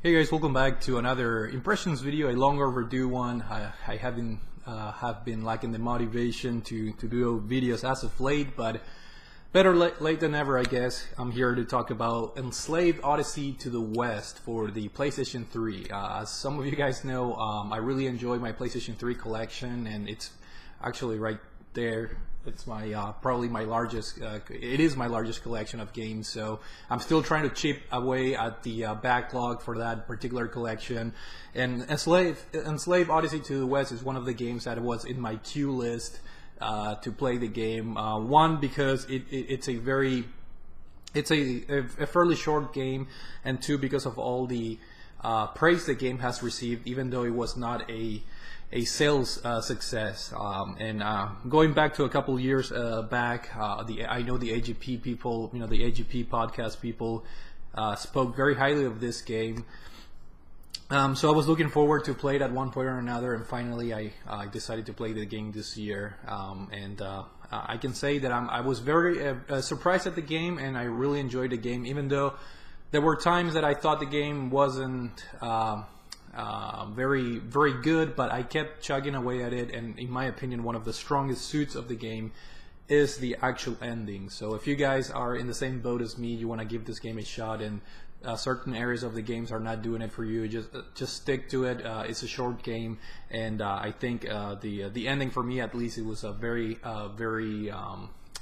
Hey guys, welcome back to another impressions video, a long overdue one. I haven't have been lacking the motivation to do videos as of late, but better late than never, I guess. I'm here to talk about Enslaved Odyssey to the West for the PlayStation 3. As some of you guys know, I really enjoy my PlayStation 3 collection, and it's actually right there. It's my probably my largest. It is my largest collection of games. So I'm still trying to chip away at the backlog for that particular collection. And Enslaved Odyssey to the West is one of the games that was in my queue list to play the game. One, because it's a fairly short game, and two, because of all the praise the game has received, even though it was not a sales success. Going back to a couple years back, I know the AGP people, the AGP podcast people, spoke very highly of this game. So I was looking forward to play it at one point or another, and finally I decided to play the game this year. I can say that I was very surprised at the game, and I really enjoyed the game, even though there were times that I thought the game wasn't very good, but I kept chugging away at it. And in my opinion, one of the strongest suits of the game is the actual ending. So if you guys are in the same boat as me, you want to give this game a shot, and certain areas of the games are not doing it for you, just stick to it. It's a short game, and I think the ending, for me at least, it was a very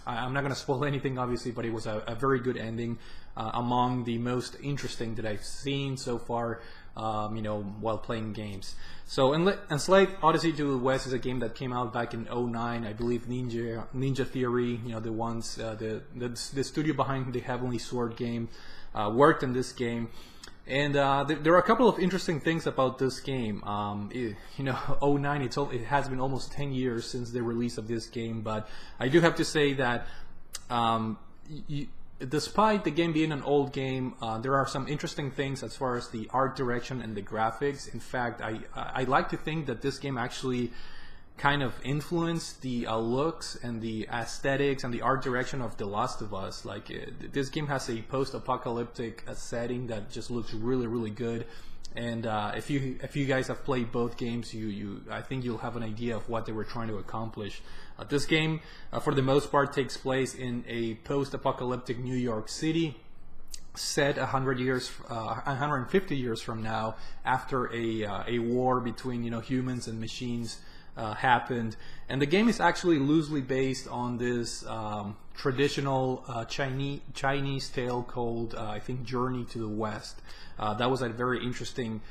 I'm not going to spoil anything, obviously, but it was a very good ending, among the most interesting that I've seen so far, while playing games. So Enslaved Odyssey to the West is a game that came out back in 2009. I believe Ninja Theory, the ones, the studio behind the Heavenly Sword game, worked in this game. And there are a couple of interesting things about this game. 2009, it has been almost 10 years since the release of this game, but I do have to say that despite the game being an old game, there are some interesting things as far as the art direction and the graphics. In fact, I like to think that this game actually kind of influenced the looks and the aesthetics and the art direction of The Last of Us. This game has a post-apocalyptic setting that just looks really good. And if you guys have played both games, I think you'll have an idea of what they were trying to accomplish. This game, for the most part, takes place in a post-apocalyptic New York City, set 150 years from now, after a war between humans and machines happened. And the game is actually loosely based on this traditional Chinese tale called I think Journey to the West. That was a very interesting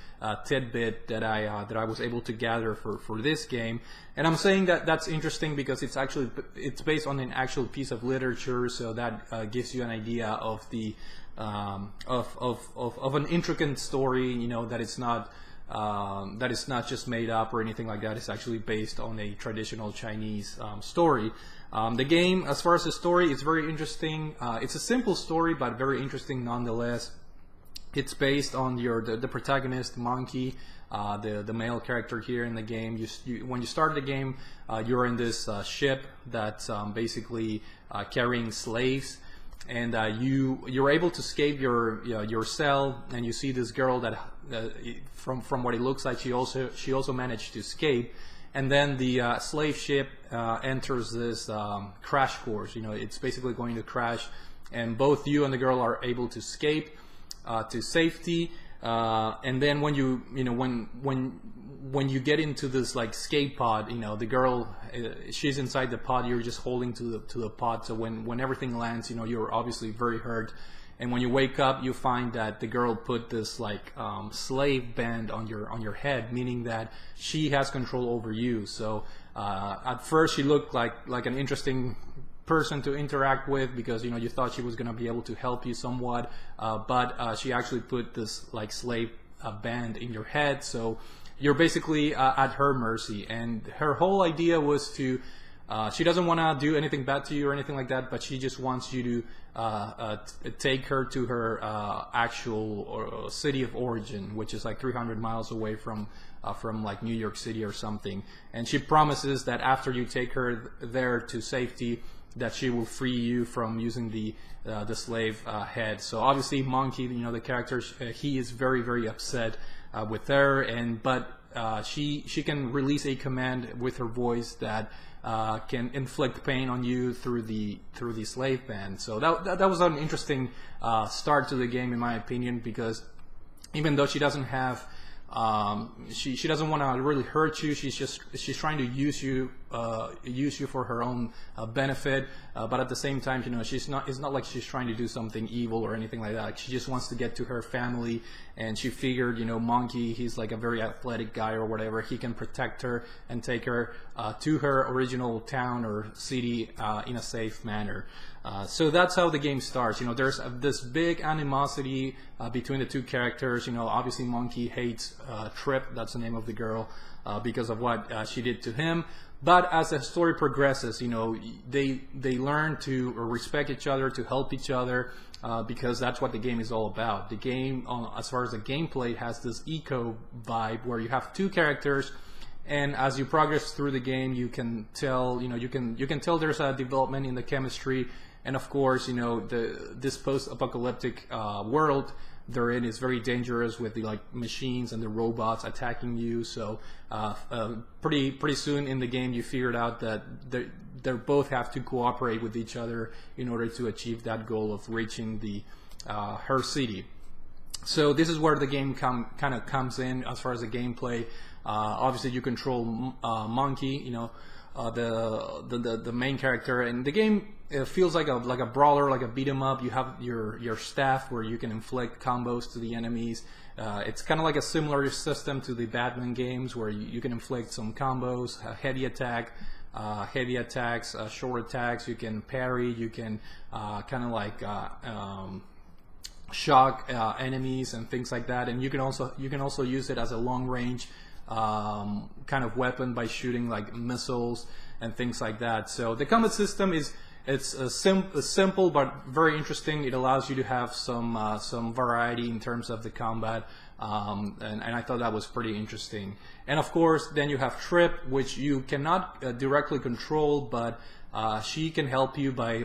tidbit that I was able to gather for this game. And I'm saying that that's interesting because it's based on an actual piece of literature, so that gives you an idea of the of an intricate story, that it's not that it's not just made up or anything like that. It's actually based on a traditional Chinese story. The game, as far as the story, is very interesting. It's a simple story, but very interesting nonetheless. It's based on the protagonist, Monkey, the male character here in the game. When you start the game, you're in this ship that's basically carrying slaves. And you're able to escape your cell, and you see this girl that from what it looks like, she also managed to escape. And then the slave ship enters this crash course. It's basically going to crash, and both you and the girl are able to escape to safety. And then when you get into this escape pod, the girl, she's inside the pod, you're just holding to the pod. So when everything lands, you're obviously very hurt. And when you wake up, you find that the girl put this slave band on your head, meaning that she has control over you. So at first she looked like an interesting person to interact with, because you thought she was going to be able to help you somewhat, but she actually put this slave band in your head, so you're basically at her mercy. And her whole idea was to she doesn't want to do anything bad to you or anything like that, but she just wants you to take her to her actual city of origin, which is 300 miles away from New York City or something. And she promises that after you take her there to safety, that she will free you from using the slave head. So obviously Monkey, the character, he is very, very upset with her, but she can release a command with her voice that can inflict pain on you through the slave band. So that was an interesting start to the game, in my opinion, because even though she doesn't have she doesn't want to really hurt you. She's trying to use you for her own benefit, but at the same time, it's not like she's trying to do something evil or anything like that. Like, she just wants to get to her family, and she figured, Monkey, he's like a very athletic guy or whatever. He can protect her and take her to her original town or city in a safe manner. So that's how the game starts. There's this big animosity between the two characters. Obviously Monkey hates Trip, that's the name of the girl, because of what she did to him. But as the story progresses, they learn to respect each other, to help each other, because that's what the game is all about. The game, as far as the gameplay, has this eco vibe where you have two characters. And as you progress through the game, you can tell, you can tell there's a development in the chemistry, and of course, this post-apocalyptic world they're in is very dangerous with the machines and the robots attacking you. So pretty soon in the game, you figured out that they both have to cooperate with each other in order to achieve that goal of reaching the her city. So this is where the game kind of comes in as far as the gameplay. Obviously, you control Monkey, the main character, and the game feels like a brawler, like a beat 'em up. You have your staff where you can inflict combos to the enemies. It's kind of like a similar system to the Batman games where you can inflict some combos, heavy attacks, short attacks. You can parry. You can kind of like shock enemies and things like that. And you can also use it as a long range kind of weapon by shooting like missiles and things like that. So the combat system it's simple but very interesting. It allows you to have some variety in terms of the combat, and I thought that was pretty interesting. And of course, then you have Trip, which you cannot directly control, but she can help you by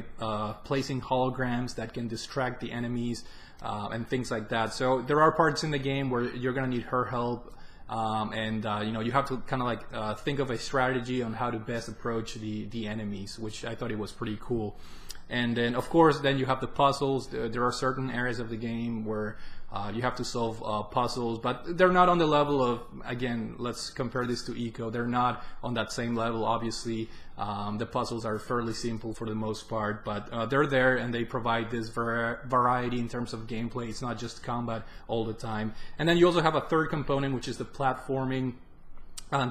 placing holograms that can distract the enemies and things like that. So there are parts in the game where you're gonna need her help. You have to kind of like think of a strategy on how to best approach the enemies, which I thought it was pretty cool. And then of course then you have the puzzles. There are certain areas of the game where you have to solve puzzles, but they're not on the level of, again, let's compare this to Eco. They're not on that same level, obviously. The puzzles are fairly simple for the most part, but they're there and they provide this variety in terms of gameplay. It's not just combat all the time. And then you also have a third component, which is the platforming.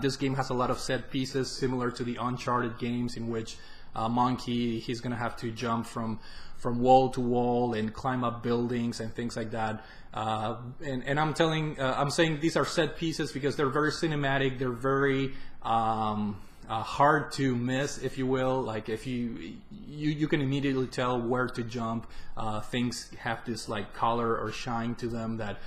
This game has a lot of set pieces similar to the Uncharted games, in which Monkey, he's gonna have to jump from wall to wall and climb up buildings and things like that. And I'm saying these are set pieces because they're very cinematic. They're very hard to miss, if you will. Like if you can immediately tell where to jump. Things have this like color or shine to them that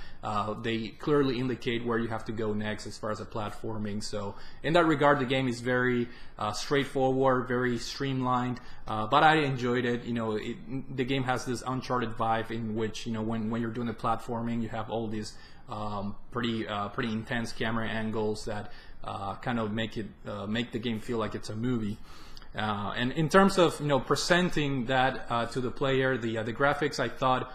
they clearly indicate where you have to go next as far as the platforming. So in that regard, the game is very straightforward, very streamlined, but I enjoyed it. The game has this Uncharted vibe in which when you're doing the platforming, you have all these pretty intense camera angles that kind of make the game feel like it's a movie. And in terms of presenting that to the player, the graphics, I thought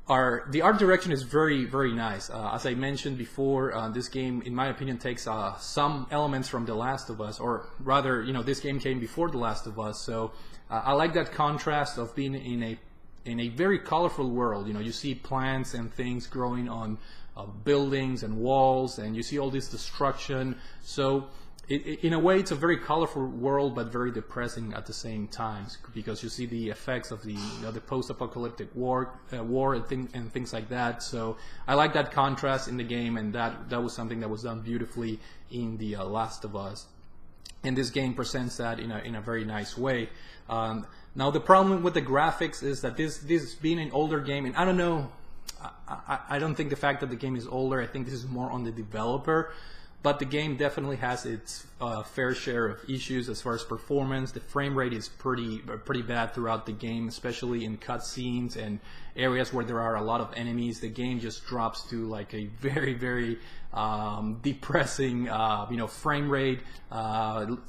the art direction is very, very nice. As I mentioned before, this game, in my opinion, takes some elements from The Last of Us, or rather, this game came before The Last of Us. So I like that contrast of being in a very colorful world. You see plants and things growing on buildings and walls, and you see all this destruction. So in a way, it's a very colorful world, but very depressing at the same time, because you see the effects of the post-apocalyptic war and things like that. So I like that contrast in the game, and that was something that was done beautifully in The Last of Us. And this game presents that in a very nice way. Now the problem with the graphics is that this being an older game, and I don't know, I don't think the fact that the game is older, I think this is more on the developer. but the game definitely has its fair share of issues as far as performance. The frame rate is pretty bad throughout the game, especially in cutscenes and areas where there are a lot of enemies. The game just drops to like a very depressing frame rate.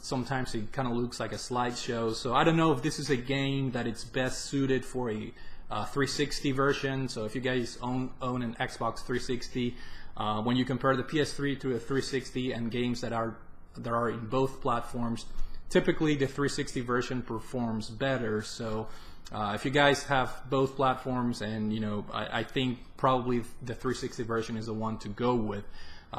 Sometimes it kind of looks like a slideshow. So I don't know if this is a game that it's best suited for a 360 version. So if you guys own an Xbox 360, when you compare the PS3 to a 360 and games that are in both platforms, typically the 360 version performs better. So if you guys have both platforms, and I think probably the 360 version is the one to go with.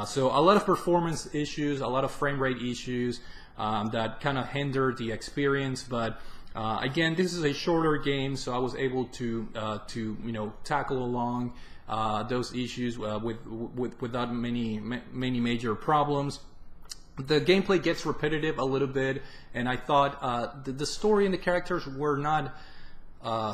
So a lot of performance issues, a lot of frame rate issues that kind of hinder the experience, but again, this is a shorter game, so I was able to tackle along those issues without many major problems. The gameplay gets repetitive a little bit, and I thought the story and the characters were not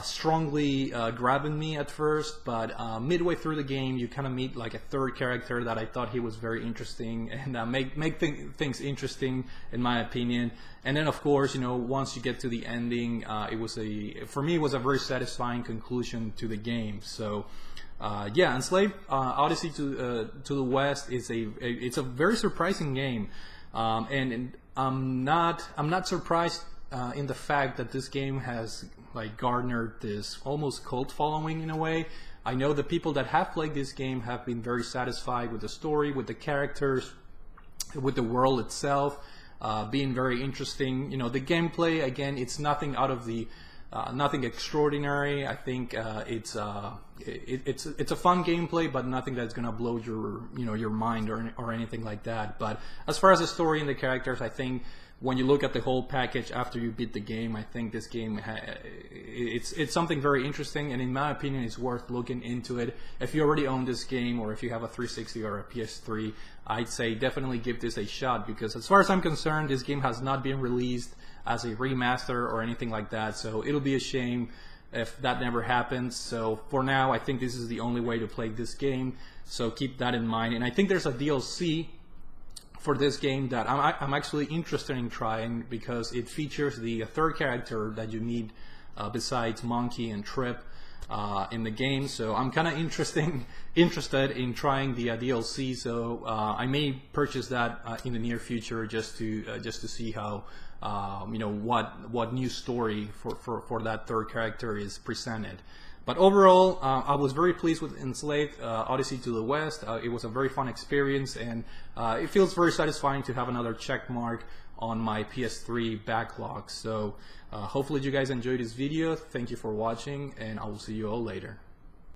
strongly grabbing me at first, but midway through the game you kind of meet like a third character that I thought he was very interesting and make things interesting in my opinion. And then of course, once you get to the ending, for me it was a very satisfying conclusion to the game. So yeah, Enslaved Odyssey to the West is it's a very surprising game, and I'm not surprised in the fact that this game has like garnered this almost cult following in a way. I know the people that have played this game have been very satisfied with the story, with the characters, with the world itself, being very interesting. The gameplay, again, it's nothing out of the nothing extraordinary. I think it's a fun gameplay, but nothing that's gonna blow your mind or anything like that. But as far as the story and the characters, I think when you look at the whole package after you beat the game, I think this game it's something very interesting, and in my opinion, it's worth looking into it. If you already own this game, or if you have a 360 or a PS3, I'd say definitely give this a shot, because as far as I'm concerned, this game has not been released as a remaster or anything like that, so it'll be a shame if that never happens. So for now, I think this is the only way to play this game, so keep that in mind. And I think there's a DLC for this game that I'm actually interested in trying, because it features the third character that you need besides Monkey and Trip in the game. So I'm kind of interested in trying the DLC. So I may purchase that in the near future just to see how what new story for that third character is presented. But overall, I was very pleased with Enslaved Odyssey to the West. It was a very fun experience, and it feels very satisfying to have another check mark on my PS3 backlog. So hopefully you guys enjoyed this video. Thank you for watching, and I will see you all later.